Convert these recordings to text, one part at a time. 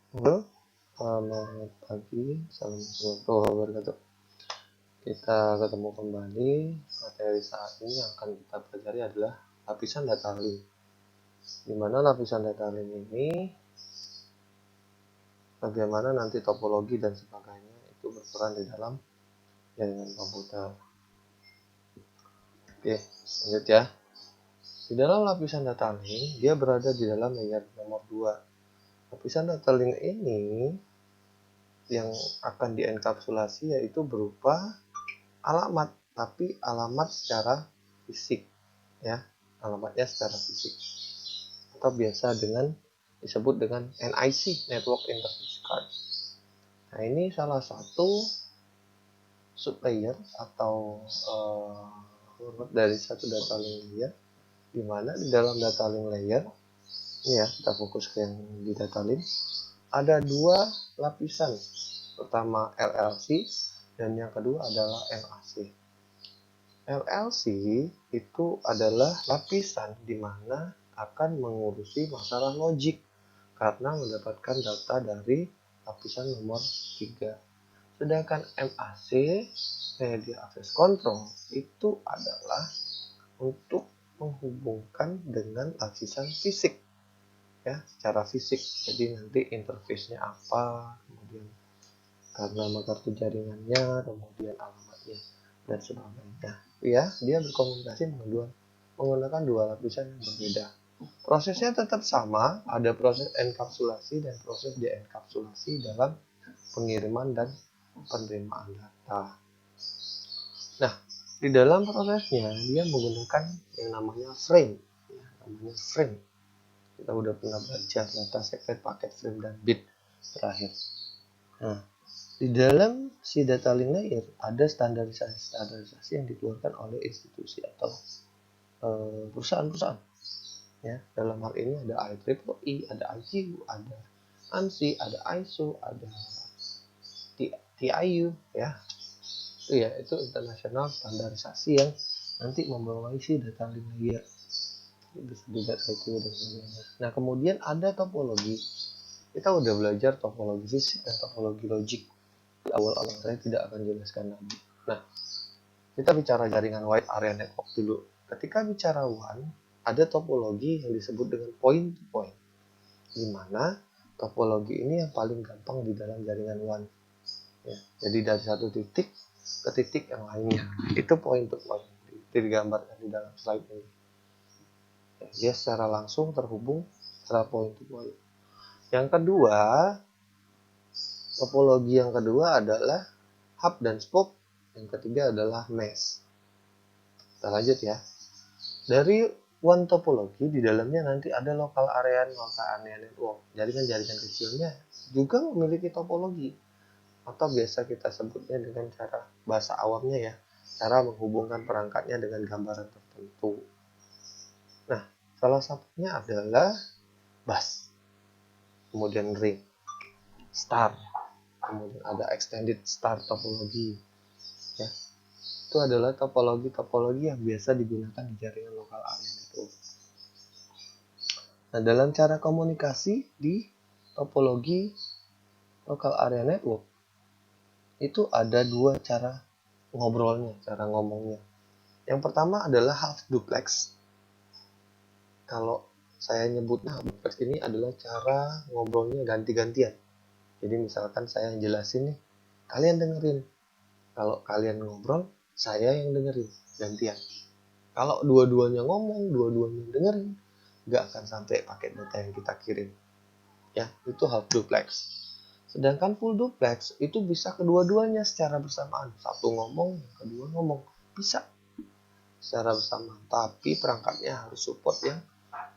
Halo, selamat pagi, assalamualaikum warahmatullahi wabarakatuh. Kita ketemu kembali. Materi saat ini yang akan kita pelajari adalah lapisan data link. Di mana lapisan data link ini, bagaimana nanti topologi dan sebagainya itu berperan di dalam jaringan komputer. Oke, lanjut ya. Di dalam lapisan data link, dia berada di dalam layer nomor 2. Lapisan data link ini yang akan dienkapsulasi yaitu berupa alamat, tapi alamat secara fisik ya, alamatnya secara fisik atau biasa disebut dengan NIC, Network Interface Card. Nah, ini salah satu sublayer atau dari satu data link layer, di mana di dalam data link layer ini ya, kita fokus ke yang di data link, ada dua lapisan. Pertama LLC dan yang kedua adalah LAC. LLC itu adalah lapisan di mana akan mengurusi masalah logik karena mendapatkan data dari lapisan nomor 3. Sedangkan MAC, Media Access Control, itu adalah untuk menghubungkan dengan lapisan fisik ya, secara fisik. Jadi nanti interface-nya apa, kemudian nama kartu jaringannya, kemudian alamatnya dan sebagainya. Ya, dia berkomunikasi menggunakan dua lapisan yang berbeda. Prosesnya tetap sama, ada proses enkapsulasi dan proses dienkapsulasi dalam pengiriman dan penerimaan data. Nah, di dalam prosesnya dia menggunakan yang namanya frame. Kita udah pernah belajar data secret, paket, frame, dan bit terakhir. Nah, di dalam si data link layer ada standarisasi yang dikeluarkan oleh institusi atau perusahaan-perusahaan. Ya, dalam hal ini ada IEEE, ada ITU, ada ANSI, ada ISO, ada TIU, ya. Itu internasional standarisasi yang nanti membawahi si data link layer. Bisa juga ITU dan sebagainya. Nah, kemudian ada topologi. Kita udah belajar topologi fisik dan topologi logik. Di awal-awal saya tidak akan jelaskan lagi. Nah, kita bicara jaringan wide area network dulu. Ketika bicara WAN, ada topologi yang disebut dengan point to point, di mana topologi ini yang paling gampang di dalam jaringan WAN. Ya, jadi dari satu titik ke titik yang lainnya, itu point to point, digambarkan di dalam slide ini. Ya, dia secara langsung terhubung secara point to point. Yang kedua, topologi yang kedua adalah hub dan spoke. Yang ketiga adalah mesh. Kita lanjut ya. Dari one topologi di dalamnya nanti ada local area network. Jaringan-jaringan kecilnya juga memiliki topologi atau biasa kita sebutnya dengan cara bahasa awamnya ya, cara menghubungkan perangkatnya dengan gambaran tertentu. Nah, salah satunya adalah bus, kemudian ring, star, kemudian ada extended star topologi. Ya, itu adalah topologi yang biasa digunakan di jaringan local area network. Nah, dalam cara komunikasi di topologi local area network, itu ada dua cara ngobrolnya, cara ngomongnya. Yang pertama adalah half duplex. Kalau saya nyebutnya half duplex ini adalah cara ngobrolnya ganti-gantian. Jadi misalkan saya yang jelasin nih, kalian dengerin. Kalau kalian ngobrol, saya yang dengerin, gantian. Kalau dua-duanya ngomong, dua-duanya dengerin, nggak akan sampai paket data yang kita kirim. Ya, itu half duplex. Sedangkan full duplex itu bisa kedua-duanya secara bersamaan. Satu ngomong, yang kedua ngomong. Bisa secara bersamaan. Tapi perangkatnya harus support yang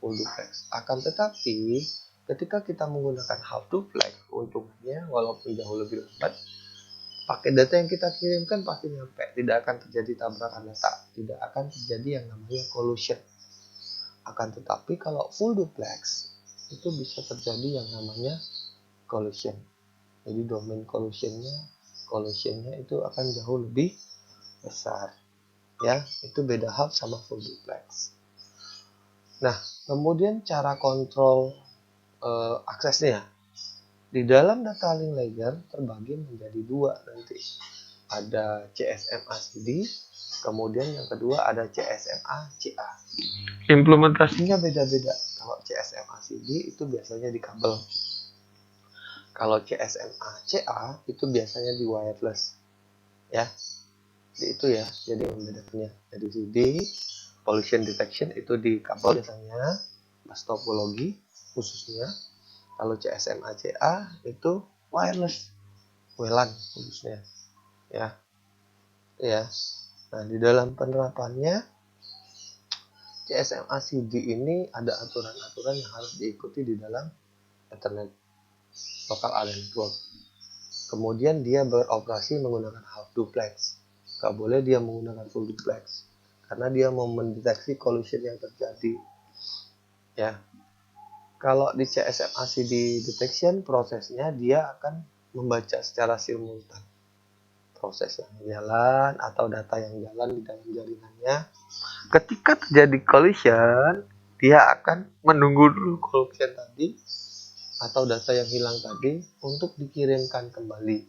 full duplex. Akan tetapi, ketika kita menggunakan half duplex, untungnya walaupun jauh lebih lambat, paket data yang kita kirimkan pasti nyampe. Tidak akan terjadi tabrakan data. Tidak akan terjadi yang namanya collision. Akan tetapi kalau full duplex, itu bisa terjadi yang namanya collision. Jadi domain collisionnya itu akan jauh lebih besar. Ya, itu beda half sama full duplex. Nah, kemudian cara kontrol aksesnya. Di dalam data link layer terbagi menjadi dua nanti. Ada CSMA-CD, kemudian yang kedua ada CSMA-CA. Implementasinya beda-beda. Kalau CSMA-CD itu biasanya di kabel. Kalau CSMA-CA itu biasanya di wireless. Ya, itu ya, jadi membedakannya. Jadi CD, pollution detection itu di kabel biasanya, bus topologi khususnya. Kalau CSMA-CA itu wireless, WLAN khususnya. Ya, ya. Nah, di dalam penerapannya CSMA-CD ini ada aturan-aturan yang harus diikuti di dalam Ethernet Local Area Network. Kemudian dia beroperasi menggunakan half duplex. Gak boleh dia menggunakan full duplex karena dia mau mendeteksi collision yang terjadi. Ya, kalau di CSMA-CD detection prosesnya dia akan membaca secara simultan proses yang jalan atau data yang jalan di dalam jaringannya. Ketika terjadi collision, dia akan menunggu dulu collision tadi atau data yang hilang tadi untuk dikirimkan kembali.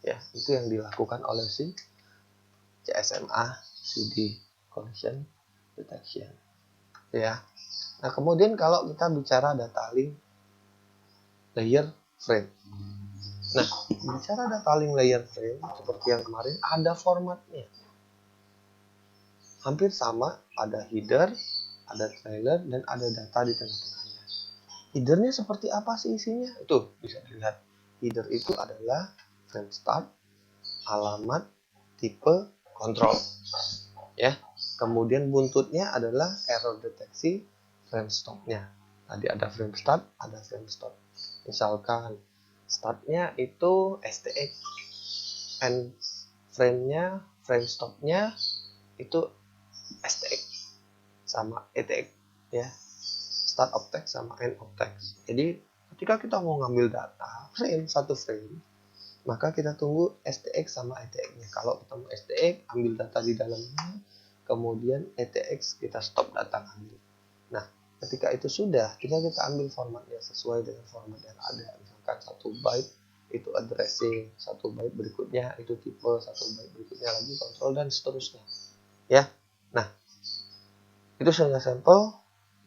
Ya, itu yang dilakukan oleh si CSMA CD collision detection. Ya. Nah, kemudian kalau kita bicara data link layer frame. Nah, bicara data link layer frame seperti yang kemarin ada formatnya. Hampir sama, ada header, ada trailer, dan ada data di tengah-tengahnya. Headernya seperti apa sih isinya? Itu bisa dilihat. Header itu adalah frame start, alamat, tipe, kontrol. Ya. Kemudian buntutnya adalah error deteksi frame stopnya. Tadi ada frame start, ada frame stop. Misalkan startnya itu STX, and frame-nya, frame stopnya itu STX sama ETX, ya, start of text sama end of text. Jadi ketika kita mau ngambil data satu frame, maka kita tunggu STX sama ETX-nya. Kalau ketemu STX, ambil data di dalamnya, kemudian ETX kita stop data ngambil. Nah, ketika itu sudah, kita ambil formatnya sesuai dengan format yang ada. Misalkan 1 byte itu addressing, 1 byte berikutnya itu tipe, 1 byte berikutnya lagi kontrol, dan seterusnya. Ya, nah itu hanya sampel,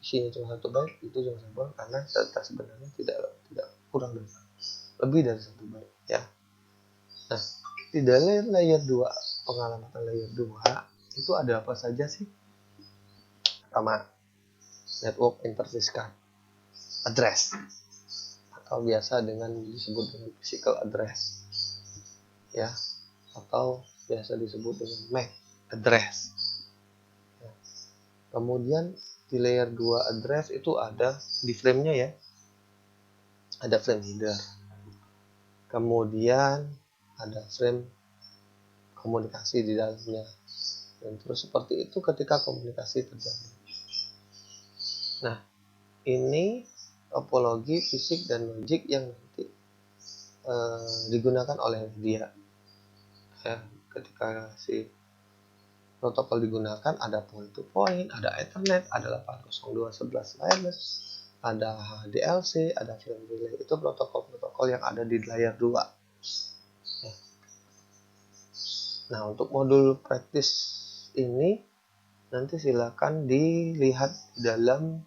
isinya cuma 1 byte, itu cuma sampel karena data sebenarnya tidak kurang dari lebih dari 1 byte. Ya, nah di dalam layer 2, pengalamatan layer 2 itu ada apa saja sih? Pertama, network interface card address atau biasa disebut dengan physical address, ya, atau biasa disebut dengan MAC address. Ya. Kemudian di layer 2 address itu ada di frame-nya, ya, ada frame header, kemudian ada frame komunikasi di dalamnya, dan terus seperti itu ketika komunikasi terjadi. Nah, ini topologi fisik dan logik yang nanti digunakan oleh media. Ya, ketika si protokol digunakan ada point to point, ada Ethernet, ada 802.11 wireless, ada HDLC, ada frame relay. Itu protokol-protokol yang ada di layer 2. Ya. Nah, untuk modul praktis ini nanti silakan dilihat di dalam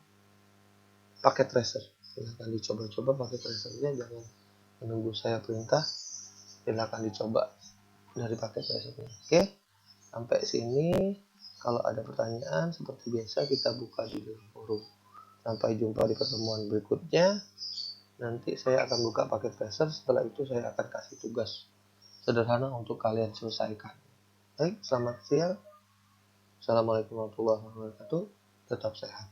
paket tracer. Silakan dicoba-coba paket tracernya, jangan menunggu saya perintah. Silakan dicoba dari paket tracernya. Oke, sampai sini. Kalau ada pertanyaan seperti biasa kita buka di dalam forum. Sampai jumpa di pertemuan berikutnya. Nanti saya akan buka paket tracer. Setelah itu saya akan kasih tugas sederhana untuk kalian selesaikan. Baik, selamat siang. Assalamualaikum warahmatullahi wabarakatuh. Tetap sehat.